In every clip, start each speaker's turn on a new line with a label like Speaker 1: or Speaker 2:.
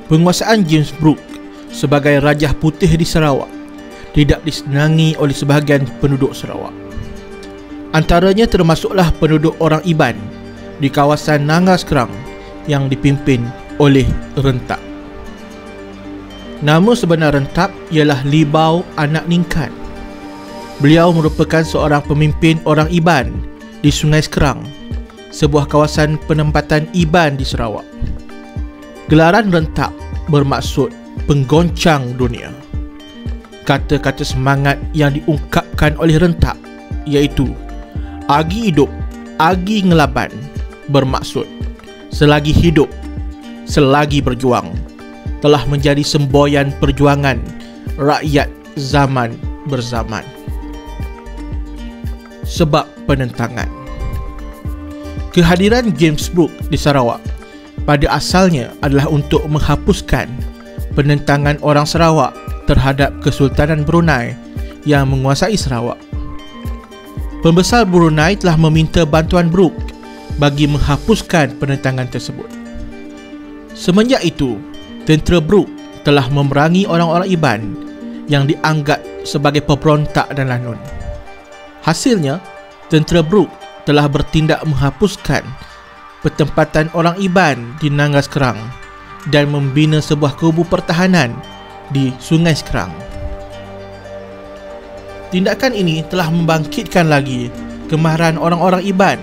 Speaker 1: penguasaan James Brooke sebagai Rajah Putih di Sarawak tidak disenangi oleh sebahagian penduduk Sarawak. Antaranya termasuklah penduduk orang Iban di kawasan Nangas Kerang yang dipimpin oleh Rentap. Nama sebenar Rentap ialah Libau Anak Ningkan. Beliau merupakan seorang pemimpin orang Iban di Sungai Sekerang, sebuah kawasan penempatan Iban di Sarawak. Gelaran Rentap bermaksud penggoncang dunia. Kata-kata semangat yang diungkapkan oleh Rentap iaitu Agi hidup, agi ngelaban, bermaksud selagi hidup, selagi berjuang, telah menjadi semboyan perjuangan rakyat zaman berzaman. Sebab penentangan. Kehadiran James Brooke di Sarawak pada asalnya adalah untuk menghapuskan penentangan orang Sarawak terhadap Kesultanan Brunei yang menguasai Sarawak. Pembesar Brunei telah meminta bantuan Brooke bagi menghapuskan penentangan tersebut. Semenjak itu, tentera Brooke telah memerangi orang-orang Iban yang dianggap sebagai pemberontak dan lanun. Hasilnya, tentera Brooke telah bertindak menghapuskan pertempatan orang Iban di Nangas Kerang dan membina sebuah kubu pertahanan di Sungai Sekerang. Tindakan ini telah membangkitkan lagi kemarahan orang-orang Iban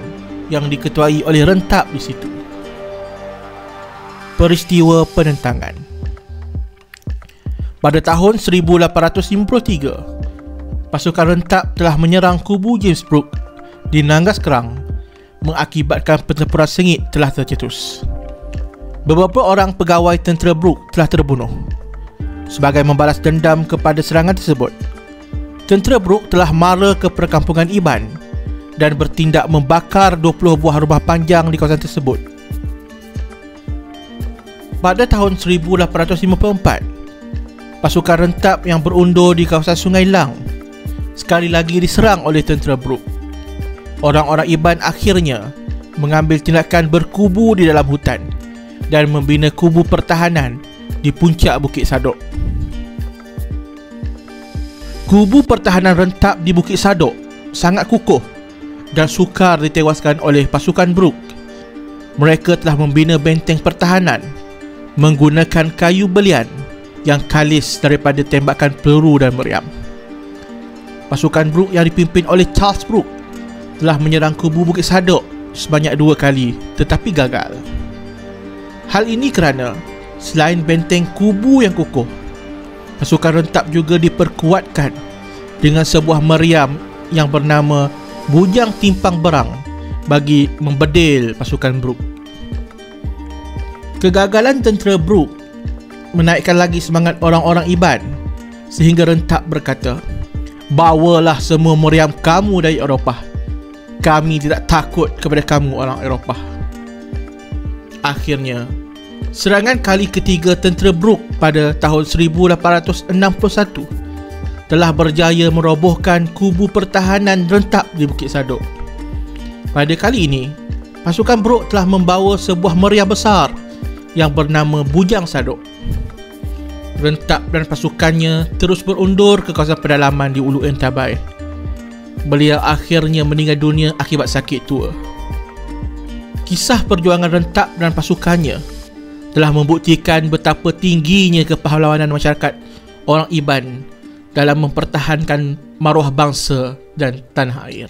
Speaker 1: yang diketuai oleh Rentap di situ. Peristiwa penentangan. Pada tahun 1853, pasukan Rentap telah menyerang kubu James Brooke di Nangas Kerang, mengakibatkan pertempuran sengit telah tercetus. Beberapa orang pegawai tentera Brooke telah terbunuh. Sebagai membalas dendam kepada serangan tersebut, tentera Brooke telah mara ke perkampungan Iban dan bertindak membakar 20 buah rumah panjang di kawasan tersebut. Pada tahun 1854, pasukan Rentap yang berundur di kawasan Sungai Lang sekali lagi diserang oleh tentera Brooke. Orang-orang Iban akhirnya mengambil tindakan berkubu di dalam hutan dan membina kubu pertahanan di puncak Bukit Sadok. Kubu pertahanan Rentap di Bukit Sadok sangat kukuh dan sukar ditewaskan oleh pasukan Brooke. Mereka telah membina benteng pertahanan menggunakan kayu belian yang kalis daripada tembakan peluru dan meriam. Pasukan Brooke yang dipimpin oleh Charles Brooke telah menyerang kubu Bukit Sadok sebanyak 2 kali tetapi gagal. Hal ini kerana selain benteng kubu yang kukuh, pasukan Rentap juga diperkuatkan dengan sebuah meriam yang bernama Bujang Timpang Berang bagi membedil pasukan Brooke. Kegagalan tentera Brooke menaikkan lagi semangat orang-orang Iban sehingga Rentap berkata, "Bawalah semua meriam kamu dari Eropah. Kami tidak takut kepada kamu orang Eropah." Akhirnya, serangan kali ketiga tentera Brooke pada tahun 1861 telah berjaya merobohkan kubu pertahanan Rentap di Bukit Sadok. Pada kali ini, pasukan Brooke telah membawa sebuah meriam besar yang bernama Bujang Sadok. Rentap dan pasukannya terus berundur ke kawasan pedalaman di Ulu Entabai. Beliau akhirnya meninggal dunia akibat sakit tua. Kisah perjuangan Rentap dan pasukannya telah membuktikan betapa tingginya kepahlawanan masyarakat orang Iban dalam mempertahankan maruah bangsa dan tanah air.